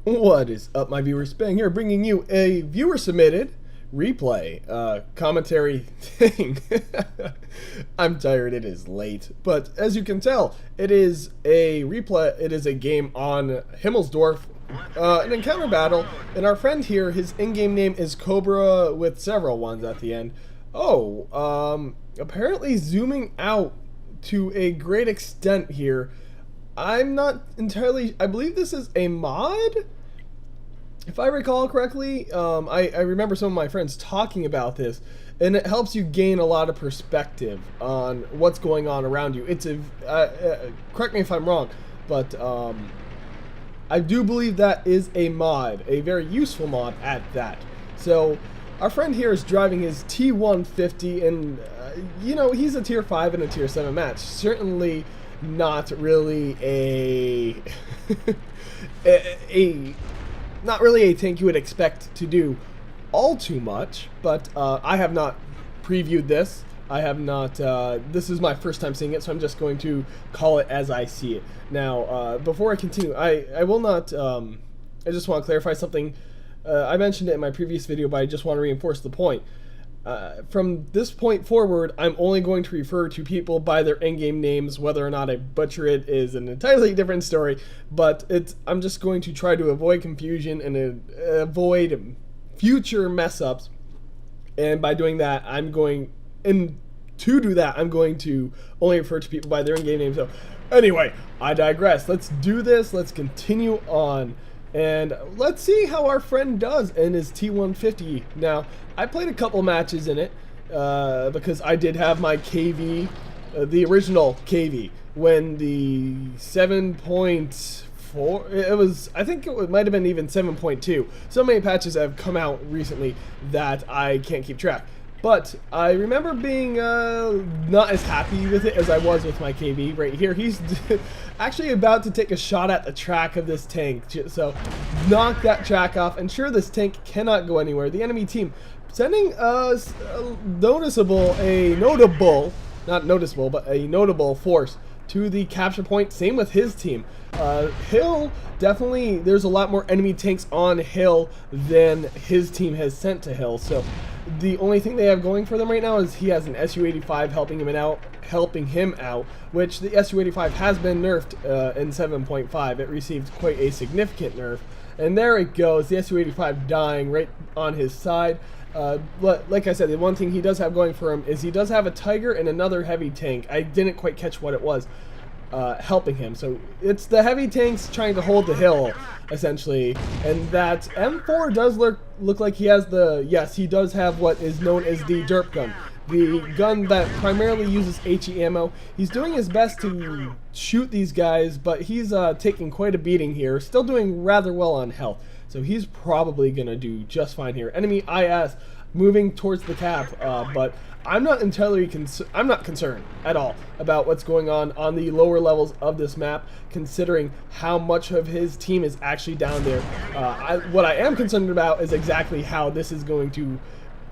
What is up, my viewers? Spang here, bringing you a viewer-submitted replay commentary thing. I'm tired, it is late, but as you can tell, it is a replay. It is a game on Himmelsdorf, an encounter battle, and our friend here, his in-game name is Cobra with several ones at the end. Apparently zooming out to a great extent here. I'm not entirely... I believe this is a mod? If I recall correctly, I remember some of my friends talking about this, and it helps you gain a lot of perspective on what's going on around you. It's a... correct me if I'm wrong, but I do believe that is a mod, a very useful mod at that. So, our friend here is driving his T150, and, you know, he's a Tier 5 and a Tier 7 match. Certainly not really not really a tank you would expect to do all too much, but I have not previewed this. I have not, this is my first time seeing it, so I'm just going to call it as I see it. Now, before I continue, I will not, I just want to clarify something. I mentioned it in my previous video, but I just want to reinforce the point. From this point forward, I'm only going to refer to people by their in-game names. Whether or not I butcher it is an entirely different story, but I'm just going to try to avoid confusion and avoid future mess-ups, and by doing that, I'm going to only refer to people by their in-game names. So, anyway, I digress. Let's do this. Let's continue on. And let's see how our friend does in his T150. Now, I played a couple matches in it because I did have my KV, the original KV, when the 7.4, it was, I think it might have been even 7.2. So many patches have come out recently that I can't keep track. But I remember being not as happy with it as I was with my KV right here. He's actually about to take a shot at the track of this tank. So knock that track off. And sure, this tank cannot go anywhere. The enemy team sending us a notable force to the capture point. Same with his team. Hill, definitely, there's a lot more enemy tanks on Hill than his team has sent to Hill. So the only thing they have going for them right now is he has an SU-85 helping him out, which the SU-85 has been nerfed in 7.5. It received quite a significant nerf. And there it goes, the SU-85 dying right on his side. Like I said, the one thing he does have going for him is he does have a Tiger and another heavy tank. I didn't quite catch what it was helping him. So it's the heavy tanks trying to hold the hill, essentially. And that M4 does look like he has yes, he does have what is known as the derp gun. The gun that primarily uses HE ammo. He's doing his best to shoot these guys, but he's taking quite a beating here. Still doing rather well on health. So he's probably going to do just fine here. Enemy IS moving towards the cap, but I'm not entirely I'm not concerned at all about what's going on the lower levels of this map, considering how much of his team is actually down there. What I am concerned about is exactly how this is going to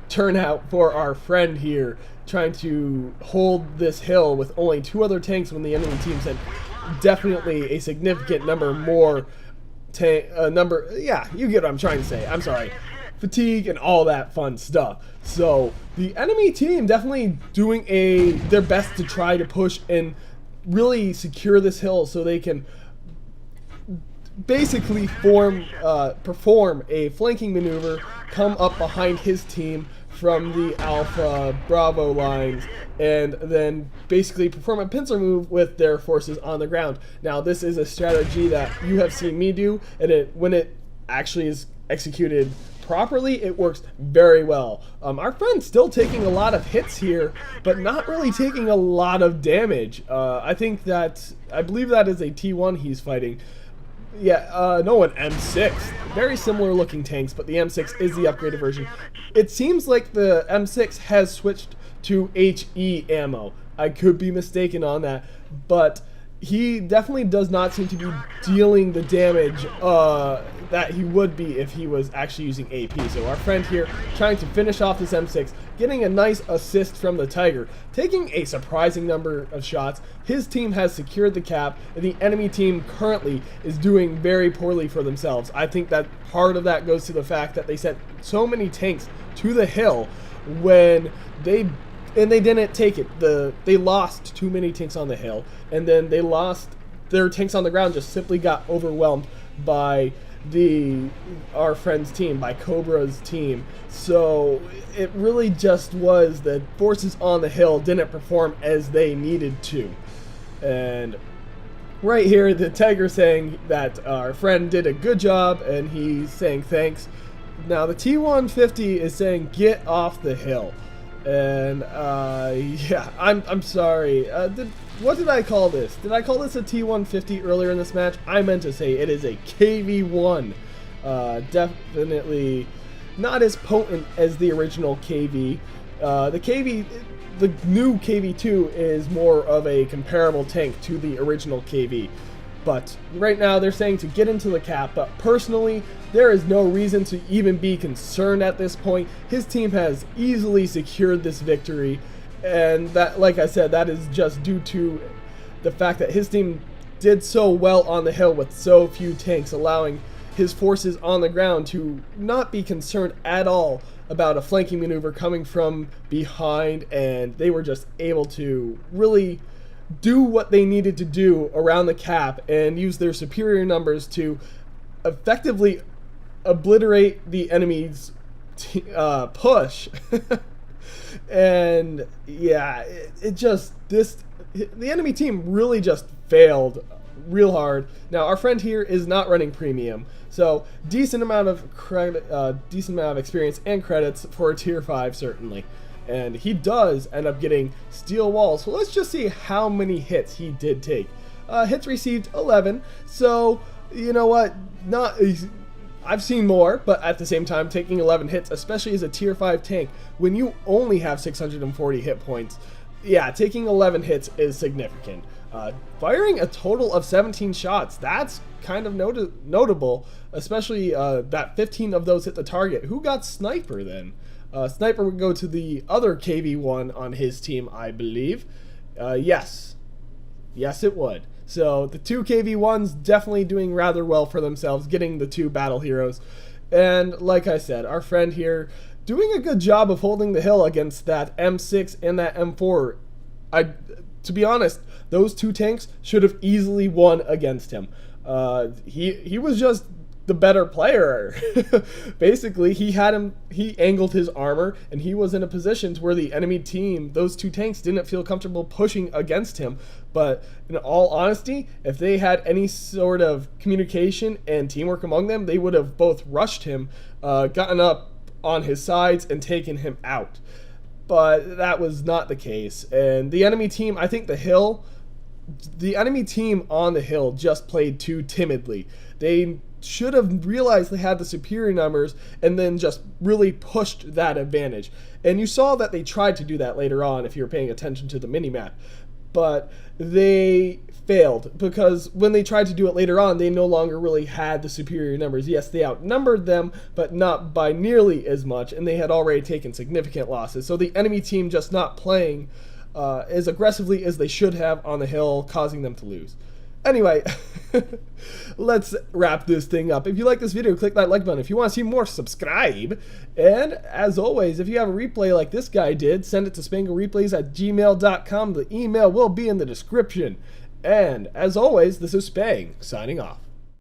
turn out for our friend here, trying to hold this hill with only 2 other tanks when the enemy team sent definitely a significant number more yeah, you get what I'm trying to say. I'm sorry. Fatigue and all that fun stuff. So the enemy team definitely doing their best to try to push and really secure this hill so they can basically perform a flanking maneuver, come up behind his team from the Alpha Bravo lines, and then basically perform a pincer move with their forces on the ground. Now, this is a strategy that you have seen me do, and when it actually is executed properly, it works very well. Our friend's still taking a lot of hits here, but not really taking a lot of damage. I believe that is a T1 he's fighting. Yeah, no, an M6. Very similar looking tanks, but the M6 is the upgraded version. It seems like the M6 has switched to HE ammo. I could be mistaken on that, but he definitely does not seem to be dealing the damage that he would be if he was actually using AP. So our friend here trying to finish off this M6, getting a nice assist from the Tiger, taking a surprising number of shots. His team has secured the cap, and the enemy team currently is doing very poorly for themselves. I think that part of that goes to the fact that they sent so many tanks to the hill when they didn't take it. They lost too many tanks on the hill, and then they lost their tanks on the ground, just simply got overwhelmed by our friend's team, by Cobra's team. So it really just was the forces on the hill didn't perform as they needed to. And right here, the Tiger saying that our friend did a good job, and he's saying thanks. Now the T-150 is saying get off the hill. And yeah, I'm sorry. What did I call this? Did I call this a T-150 earlier in this match? I meant to say it is a KV-1. Definitely not as potent as the original KV. The new KV-2 is more of a comparable tank to the original KV. But right now they're saying to get into the cap, but personally, there is no reason to even be concerned at this point. His team has easily secured this victory, and that, like I said, that is just due to the fact that his team did so well on the hill with so few tanks, allowing his forces on the ground to not be concerned at all about a flanking maneuver coming from behind, and they were just able to really do what they needed to do around the cap and use their superior numbers to effectively obliterate the enemy's push. And yeah, the enemy team really just failed real hard. Now our friend here is not running premium, so decent amount of experience and credits for a tier 5 certainly. And he does end up getting steel walls. So let's just see how many hits he did take. Hits received 11. So you know what? I've seen more, but at the same time, taking 11 hits, especially as a tier 5 tank, when you only have 640 hit points, yeah, taking 11 hits is significant. Firing a total of 17 shots, that's kind of notable, especially that 15 of those hit the target. Who got Sniper then? Sniper would go to the other KV-1 on his team, I believe. Yes, it would. So the two KV-1s definitely doing rather well for themselves, getting the 2 battle heroes. And like I said, our friend here doing a good job of holding the hill against that M6 and that M4. To be honest, those 2 tanks should have easily won against him. He was just the better player. Basically, he angled his armor, and he was in a position to where the enemy team, those 2 tanks, didn't feel comfortable pushing against him. But in all honesty, if they had any sort of communication and teamwork among them, they would have both rushed him, gotten up on his sides, and taken him out. But that was not the case. And the enemy team, I think the enemy team on the hill just played too timidly. They should have realized they had the superior numbers and then just really pushed that advantage. And you saw that they tried to do that later on if you were paying attention to the minimap. But they failed, because when they tried to do it later on, they no longer really had the superior numbers. Yes, they outnumbered them, but not by nearly as much, and they had already taken significant losses. So the enemy team just not playing as aggressively as they should have on the hill, causing them to lose. Anyway, let's wrap this thing up. If you like this video, click that like button. If you want to see more, subscribe. And as always, if you have a replay like this guy did, send it to spanglereplays@gmail.com. The email will be in the description. And as always, this is Spang, signing off.